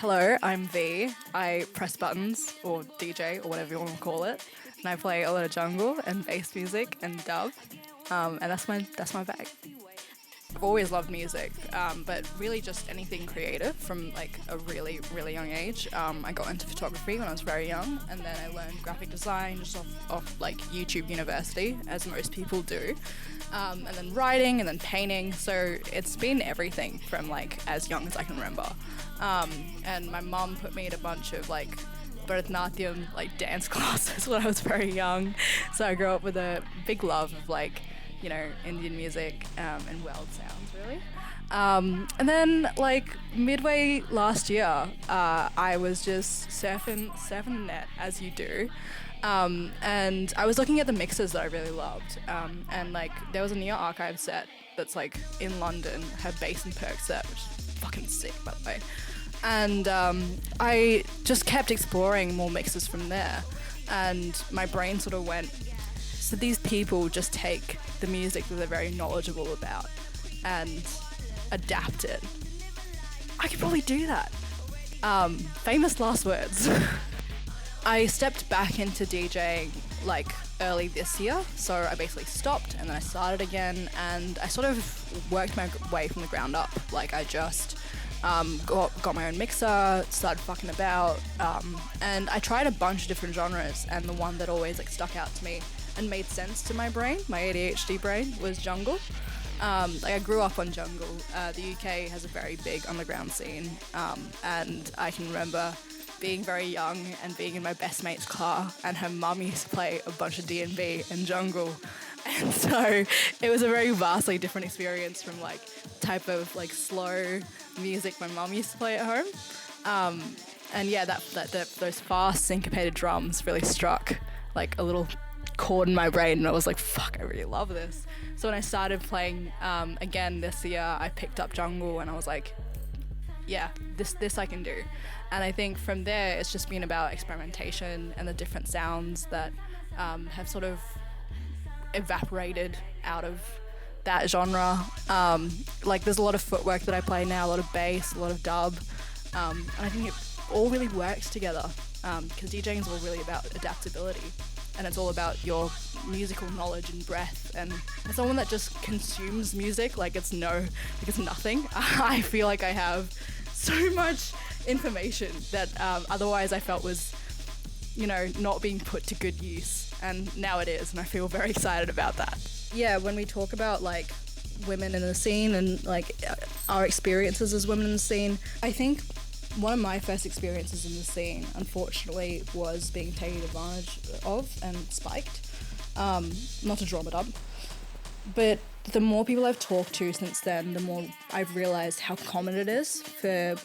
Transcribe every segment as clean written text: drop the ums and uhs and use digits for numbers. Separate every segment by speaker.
Speaker 1: Hello, I'm V. I press buttons, or DJ, or whatever you want to call it, and I play a lot of jungle and bass music and dub, and that's my bag. I've always loved music, but really just anything creative from like a really, really young age. I got into photography when I was very young, and then I learned graphic design just off like YouTube University, as most people do. And then writing, and then painting. So it's been everything from like as young as I can remember. And my mum put me in a bunch of like Bharatanatyam like dance classes when I was very young. So I grew up with a big love of like, you know, Indian music and world sounds really. And then like midway last year, I was just surfing the net as you do. And I was looking at the mixes that I really loved. And like there was a Neo Archive set that's like in London, her bass and perk set, which is fucking sick by the way. And I just kept exploring more mixes from there. And my brain sort of went, so these people just take the music that they're very knowledgeable about and adapt it. I could probably do that. Famous last words. I stepped back into DJing like early this year, so I basically stopped and then I started again, and I sort of worked my way from the ground up. Like I just got my own mixer, started fucking about, and I tried a bunch of different genres, and the one that always like stuck out to me and made sense to my brain, my ADHD brain, was jungle. Like I grew up on jungle. The UK has a very big underground scene, and I can remember being very young and being in my best mate's car, and her mum used to play a bunch of D&B and jungle, and so it was a very vastly different experience from like type of like slow music my mum used to play at home. And yeah, those fast syncopated drums really struck like a little chord in my brain, and I was like, fuck, I really love this. So when I started playing again this year, I picked up jungle and I was like, yeah, this I can do. And I think from there it's just been about experimentation and the different sounds that have sort of evaporated out of that genre. Like there's a lot of footwork that I play now, a lot of bass, a lot of dub, and I think it all really works together, because DJing is all really about adaptability, and it's all about your musical knowledge and breadth. And as someone that just consumes music like it's nothing, I feel like I have so much information that otherwise I felt was, you know, not being put to good use, and now it is, and I feel very excited about that. Yeah, when we talk about like women in the scene and like our experiences as women in the scene, I think one of my first experiences in the scene, unfortunately, was being taken advantage of and spiked. Not to drum it up, but the more people I've talked to since then, the more I've realised how common it is for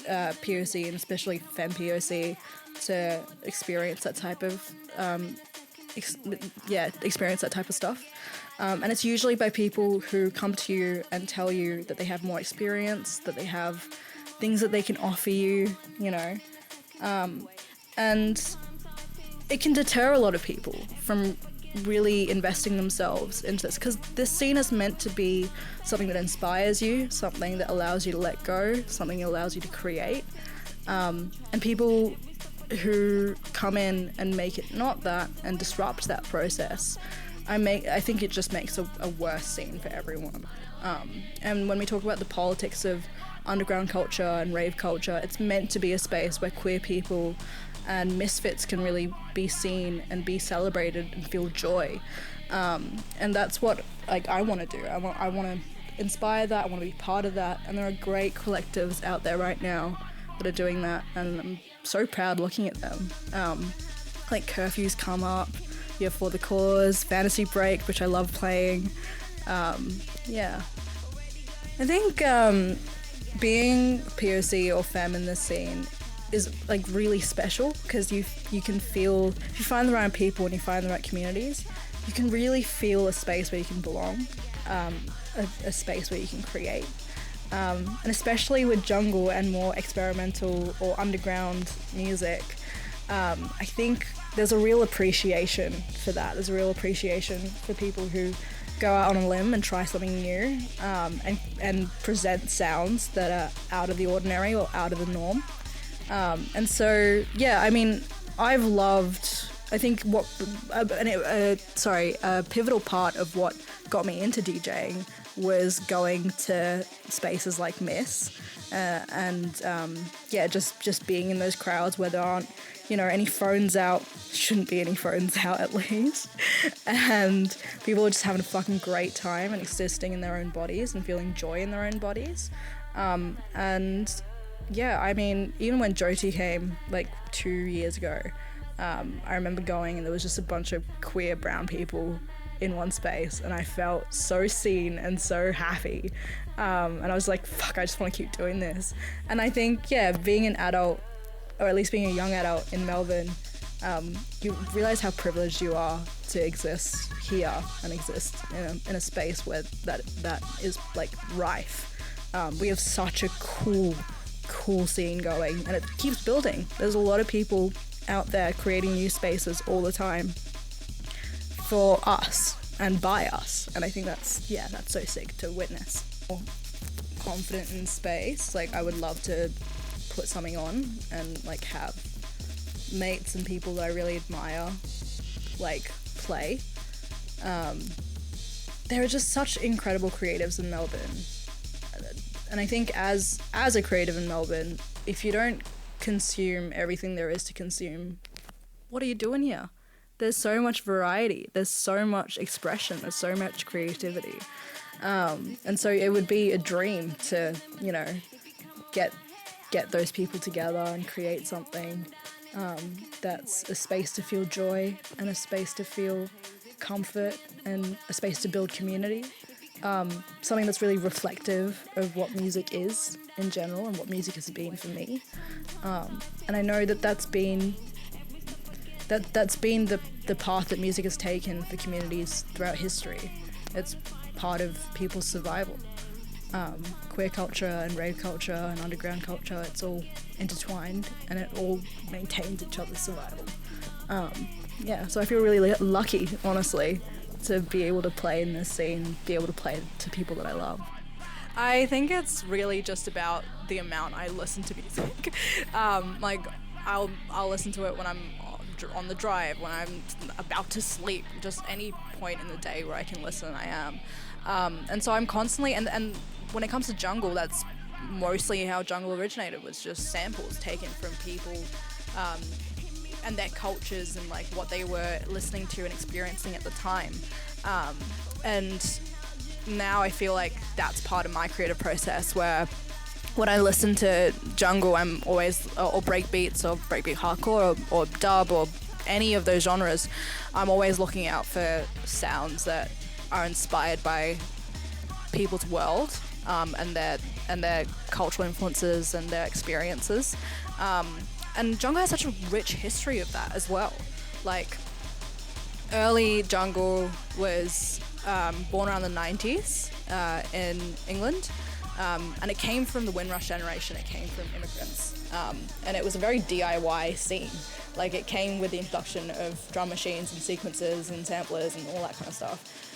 Speaker 1: POC, and especially femme POC, to experience that type of experience that type of stuff. And it's usually by people who come to you and tell you that they have more experience, that they have things that they can offer you, you know. And it can deter a lot of people from really investing themselves into this, because this scene is meant to be something that inspires you, something that allows you to let go, something that allows you to create. And people who come in and make it not that and disrupt that process, I think it just makes a worse scene for everyone. And when we talk about the politics of underground culture and rave culture, it's meant to be a space where queer people and misfits can really be seen and be celebrated and feel joy. And that's what like I want to do. I want to inspire that. I want to be part of that. And there are great collectives out there right now that are doing that, and I'm so proud looking at them. Like Curfews Come Up, you have For the Cause, Fantasy Break, which I love playing. Yeah. I think being POC or femme in this scene is like really special, because you can feel, if you find the right people and you find the right communities, you can really feel a space where you can belong, a space where you can create. And especially with jungle and more experimental or underground music, I think there's a real appreciation for that. There's a real appreciation for people who go out on a limb and try something new, and present sounds that are out of the ordinary or out of the norm. And so, yeah, I mean, I've loved, I think a pivotal part of what got me into DJing was going to spaces like Miss, just being in those crowds where there aren't, any phones out, shouldn't be any phones out at least, and people are just having a fucking great time and existing in their own bodies and feeling joy in their own bodies. And yeah, I mean, even when Jyoti came like 2 years ago, I remember going and there was just a bunch of queer brown people in one space, and I felt so seen and so happy. And I was like, fuck, I just want to keep doing this. And I think, yeah, being an adult, or at least being a young adult in Melbourne, you realize how privileged you are to exist here and exist in a space where that is like rife. We have such a cool scene going, and it keeps building. There's a lot of people out there creating new spaces all the time for us and by us, and I think that's so sick to witness. Confident in space, like I would love to put something on and like have mates and people that I really admire like play. There are just such incredible creatives in Melbourne, and I think as a creative in Melbourne, if you don't consume everything there is to consume, what are you doing here? There's so much variety, there's so much expression, there's so much creativity, and so it would be a dream to get those people together and create something that's a space to feel joy and a space to feel comfort and a space to build community. Something that's really reflective of what music is in general and what music has been for me. And I know that's been the path that music has taken for communities throughout history. It's part of people's survival. Queer culture and rave culture and underground culture, it's all intertwined and it all maintains each other's survival. So I feel really lucky, honestly, to be able to play in this scene, be able to play to people that I love. I think it's really just about the amount I listen to music. I'll listen to it when I'm on the drive, when I'm about to sleep, just any point in the day where I can listen, I am. And so I'm constantly, and when it comes to jungle, that's mostly how jungle originated, was just samples taken from people and their cultures and like what they were listening to and experiencing at the time. And now I feel like that's part of my creative process, where when I listen to jungle, I'm always, or breakbeats or breakbeat hardcore or dub or any of those genres, I'm always looking out for sounds that are inspired by people's world and their cultural influences and their experiences. And jungle has such a rich history of that as well. Like, early jungle was born around the 90s in England. And it came from the Windrush generation, it came from immigrants. And it was a very DIY scene. Like, it came with the introduction of drum machines and sequencers and samplers and all that kind of stuff.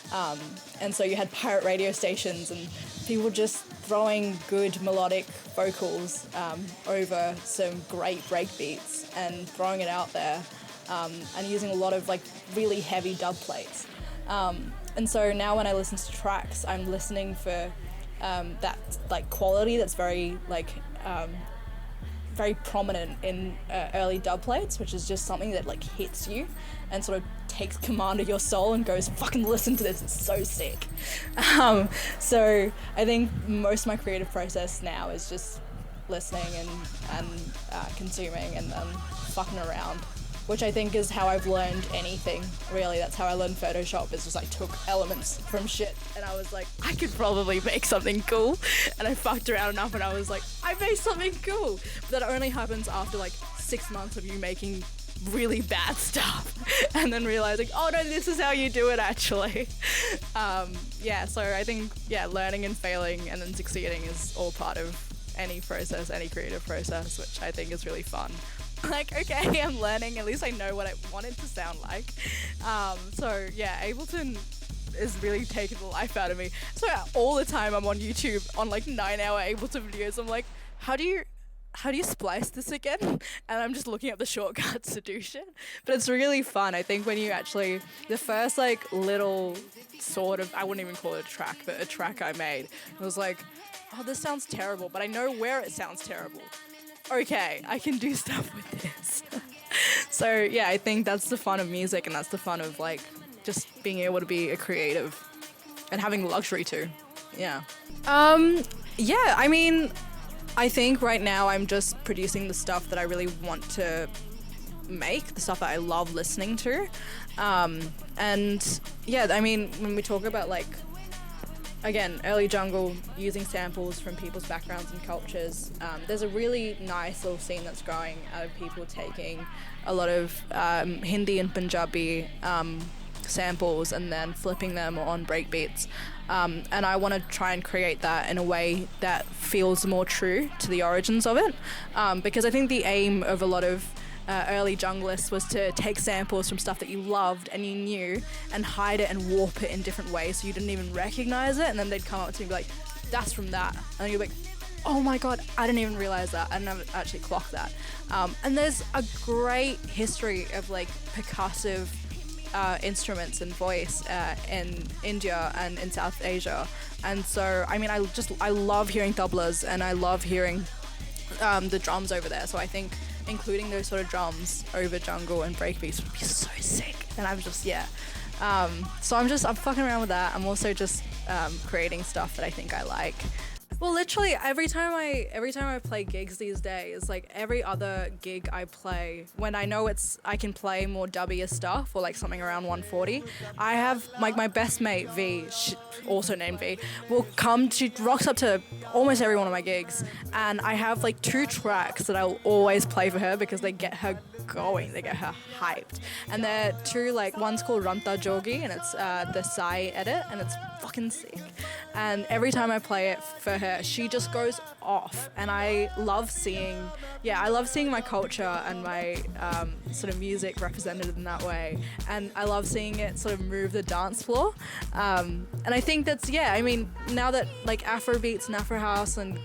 Speaker 1: And so you had pirate radio stations and people just throwing good melodic vocals over some great break beats and throwing it out there, and using a lot of like really heavy dub plates. And so now when I listen to tracks, I'm listening for that like quality that's very like very prominent in early dub plates, which is just something that like hits you and sort of takes command of your soul and goes, fucking listen to this, it's so sick. So I think most of my creative process now is just listening and consuming and fucking around, which I think is how I've learned anything, really. That's how I learned Photoshop, is just I took elements from shit and I was like, I could probably make something cool. And I fucked around enough and I was like, I made something cool. But that only happens after like 6 months of you making really bad stuff and then realizing, oh no, this is how you do it actually. So I think, learning and failing and then succeeding is all part of any process, any creative process, which I think is really fun. Like, okay, I'm learning, at least I know what I want it to sound like. Ableton is really taking the life out of me. So all the time I'm on YouTube on like 9-hour Ableton videos. I'm like, how do you how do you splice this again? And I'm just looking up the shortcuts to do shit. But it's really fun. I think when you actually, the first like little sort of, I wouldn't even call it a track, but a track I made, it was like, oh, this sounds terrible, but I know where it sounds terrible. Okay, I can do stuff with this. So yeah, I think that's the fun of music, and that's the fun of like just being able to be a creative and having the luxury to. Yeah. Yeah, I mean, I think right now I'm just producing the stuff that I really want to make, the stuff that I love listening to. And yeah, I mean, when we talk about like, again, early jungle, using samples from people's backgrounds and cultures, there's a really nice little scene that's growing out of people taking a lot of Hindi and Punjabi samples and then flipping them on breakbeats. And I want to try and create that in a way that feels more true to the origins of it. Because I think the aim of a lot of early junglists was to take samples from stuff that you loved and you knew and hide it and warp it in different ways so you didn't even recognize it, and then they'd come up to me and be like, that's from that. And you're like, oh my god, I didn't even realize that. I never actually clocked that. And there's a great history of like percussive instruments and voice in India and in South Asia. And so, I mean, I love hearing tablas and I love hearing the drums over there. So I think including those sort of drums over jungle and breakbeats would be so sick. And I'm just, yeah. So I'm fucking around with that. I'm also just creating stuff that I think I like. Well, literally every time I play gigs these days, like every other gig I play, when I know I can play more dubbier stuff or like something around 140, I have like my best mate V, also named V, rocks up to almost every one of my gigs, and I have like 2 tracks that I'll always play for her because they get her going, they get her hyped. And they're 2, like one's called Ranta Jogi and it's the Sai edit, and it's fucking sick. And every time I play it for her, she just goes off. And I love seeing my culture and my sort of music represented in that way. And I love seeing it sort of move the dance floor. And I think that's, yeah, I mean, now that like Afro beats and Afro house and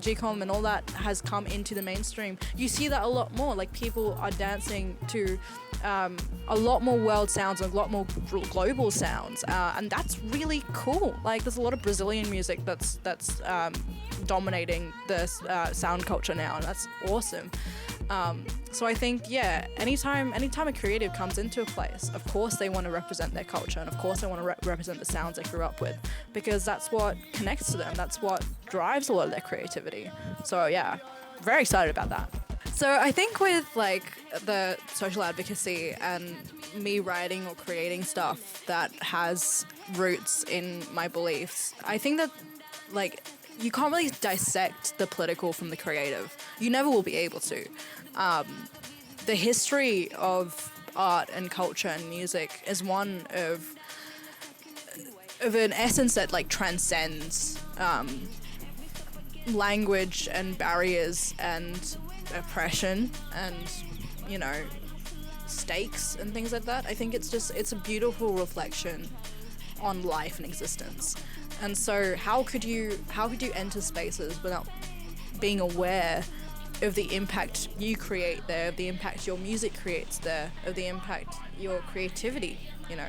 Speaker 1: G-com and all that has come into the mainstream, you see that a lot more. Like people are dancing to a lot more world sounds and a lot more global sounds, and that's really cool. Like there's a lot of Brazilian music that's dominating the sound culture now, and that's awesome. So I think, yeah, anytime a creative comes into a place, of course they want to represent their culture, and of course they want to represent the sounds they grew up with, because that's what connects to them, that's what drives a lot of their creativity. So yeah, very excited about that. So I think with like the social advocacy and me writing or creating stuff that has roots in my beliefs, I think that like you can't really dissect the political from the creative. You never will be able to. The history of art and culture and music is one of an essence that like transcends language and barriers and oppression and, you know, stakes and things like that. I think it's a beautiful reflection on life and existence. And so how could you enter spaces without being aware of the impact you create there, of the impact your music creates there, of the impact your creativity, you know,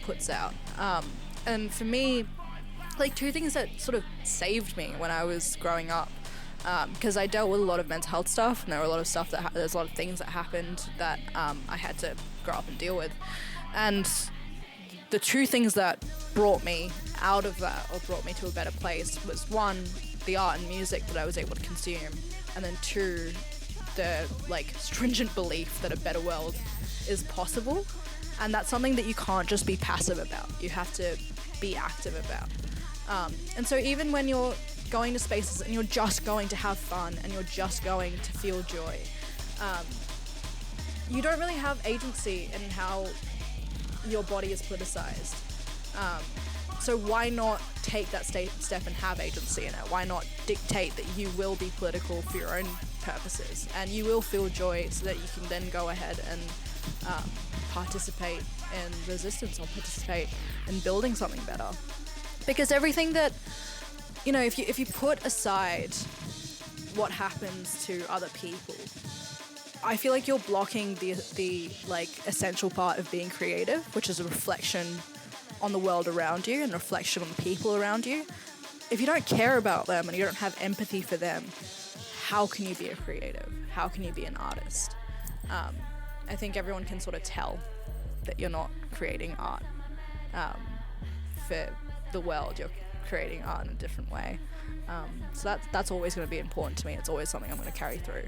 Speaker 1: puts out. And for me, like 2 things that sort of saved me when I was growing up, because I dealt with a lot of mental health stuff, and there were a lot of stuff there's a lot of things that happened that I had to grow up and deal with. And the 2 things that brought me out of that, or brought me to a better place, was 1, the art and music that I was able to consume, and then 2, the like stringent belief that a better world is possible. And that's something that you can't just be passive about. You have to be active about. And so even when you're going to spaces and you're just going to have fun and you're just going to feel joy, you don't really have agency in how your body is politicized. So why not take that step and have agency in it? Why not dictate that you will be political for your own purposes and you will feel joy so that you can then go ahead and participate in resistance or participate in building something better? Because everything that, you know, if you put aside what happens to other people. I feel like you're blocking the like essential part of being creative, which is a reflection on the world around you and reflection on the people around you. If you don't care about them and you don't have empathy for them, how can you be a creative? How can you be an artist? I think everyone can sort of tell that you're not creating art for the world. You're creating art in a different way. So that's always going to be important to me. It's always something I'm going to carry through.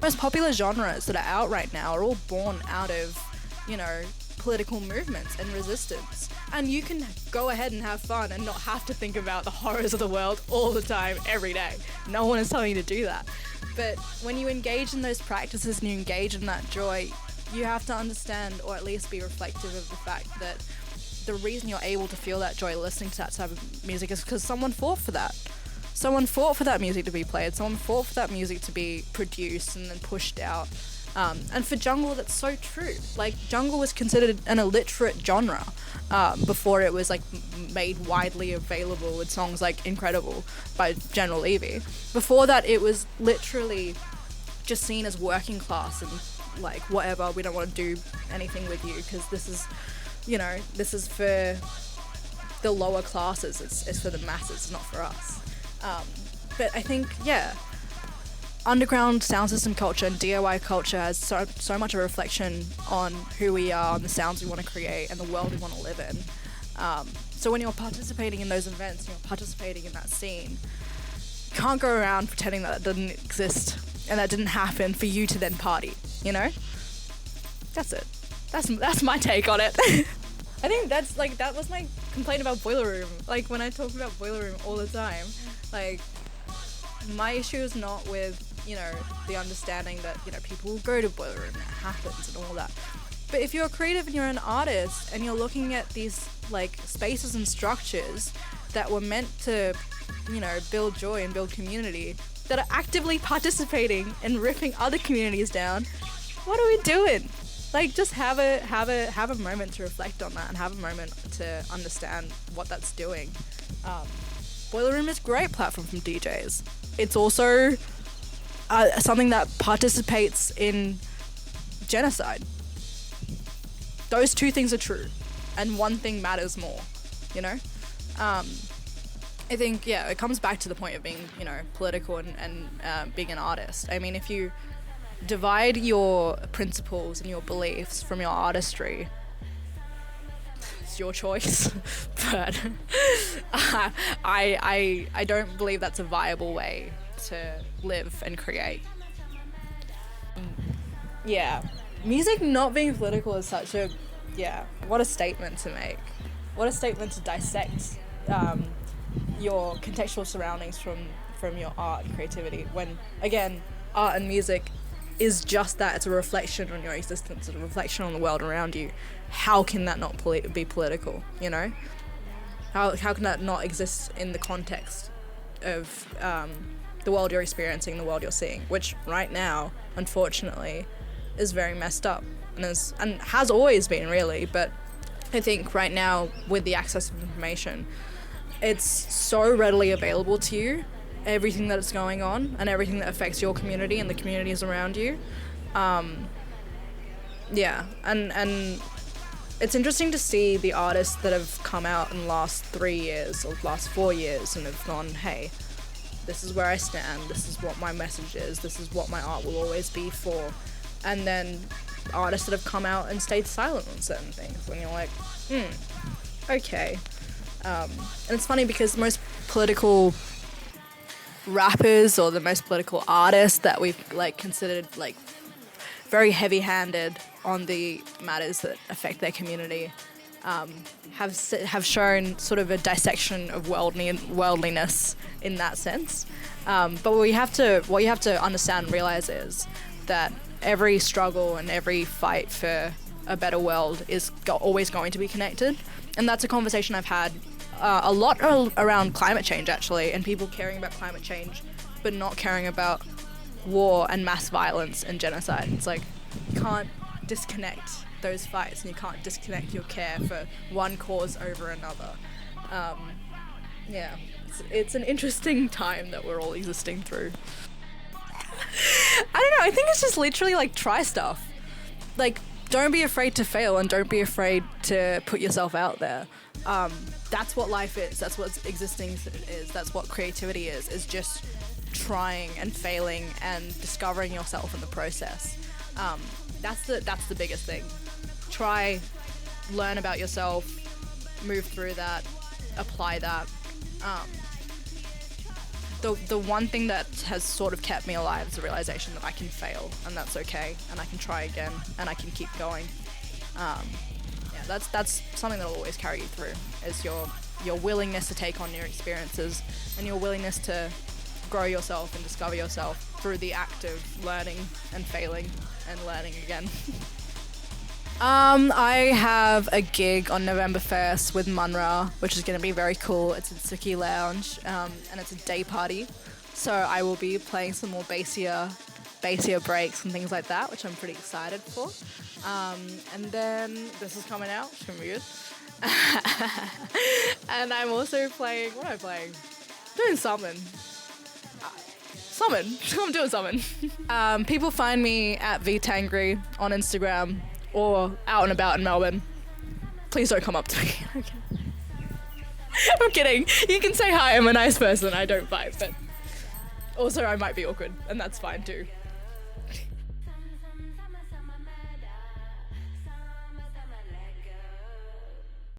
Speaker 1: Most popular genres that are out right now are all born out of, political movements and resistance. And you can go ahead and have fun and not have to think about the horrors of the world all the time, every day. No one is telling you to do that. But when you engage in those practices and you engage in that joy, you have to understand, or at least be reflective of the fact that the reason you're able to feel that joy listening to that type of music is because someone fought for that. Someone fought for that music to be played. Someone fought for that music to be produced and then pushed out. And for jungle, that's so true. Like, jungle was considered an illiterate genre before it was, like, made widely available with songs like Incredible by General Levy. Before that, it was literally just seen as working class and, like, whatever, we don't want to do anything with you because this is, this is for the lower classes. It's for the masses, not for us. But I think, underground sound system culture and DIY culture has so much of a reflection on who we are and the sounds we want to create and the world we want to live in. So when you're participating in those events, you're participating in that scene, you can't go around pretending that didn't exist and that didn't happen for you to then party, That's it. That's my take on it. I think that was my complaint about Boiler Room. Like, when I talk about Boiler Room all the time, like, my issue is not with, the understanding that, people will go to Boiler Room and it happens and all that. But if you're a creative and you're an artist and you're looking at these, like, spaces and structures that were meant to, build joy and build community, that are actively participating in ripping other communities down, what are we doing? Like, just have a moment to reflect on that and have a moment to understand what that's doing. Boiler Room is a great platform from DJs. It's also something that participates in genocide. Those two things are true, and one thing matters more, I think, it comes back to the point of being, political and being an artist. I mean, if you divide your principles and your beliefs from your artistry, it's your choice. But I don't believe that's a viable way to live and create. Music not being political is such a, what a statement to make. What a statement to dissect your contextual surroundings from your art and creativity, when, again, art and music is just that. It's a reflection on your existence. It's a reflection on the world around you. How can that not be political, How can that not exist in the context of the world you're experiencing, the world you're seeing, which right now, unfortunately, is very messed up and has always been, really. But I think right now, with the access of information, it's so readily available to you, everything that is going on and everything that affects your community and the communities around you. And it's interesting to see the artists that have come out in the last 3 years or last 4 years and have gone, hey, this is where I stand, this is what my message is, this is what my art will always be for. And then artists that have come out and stayed silent on certain things, and you're like, okay. And it's funny because most political rappers or the most political artists that we've, like, considered, like, very heavy-handed on the matters that affect their community, have shown sort of a dissection of worldliness in that sense. But what you have to understand and realize is that every struggle and every fight for a better world is always going to be connected. And that's a conversation I've had a lot around climate change, actually, and people caring about climate change but not caring about war and mass violence and genocide. It's like, you can't disconnect those fights and you can't disconnect your care for one cause over another. It's an interesting time that we're all existing through. I think it's just literally like try stuff. Like, don't be afraid to fail and don't be afraid to put yourself out there. That's what life is. That's what existing is. That's what creativity is just trying and failing and discovering yourself in the process. That's the biggest thing. Try, learn about yourself, move through that, apply that. The one thing that has sort of kept me alive is the realization that I can fail and that's okay, and I can try again and I can keep going. That's something that will always carry you through, is your willingness to take on new experiences and your willingness to grow yourself and discover yourself through the act of learning and failing and learning again. I have a gig on November 1st with Munra, which is going to be very cool. It's in Suki Lounge, and it's a day party. So I will be playing some more bassier breaks and things like that, which I'm pretty excited for. And then this is coming out, which is going to be good. And I'm also playing, what am I playing? Doing something. I'm doing something. People find me at vtangry on Instagram or out and about in Melbourne. Please don't come up to me. Okay. I'm kidding. You can say hi, I'm a nice person, I don't bite, but also I might be awkward, and that's fine too.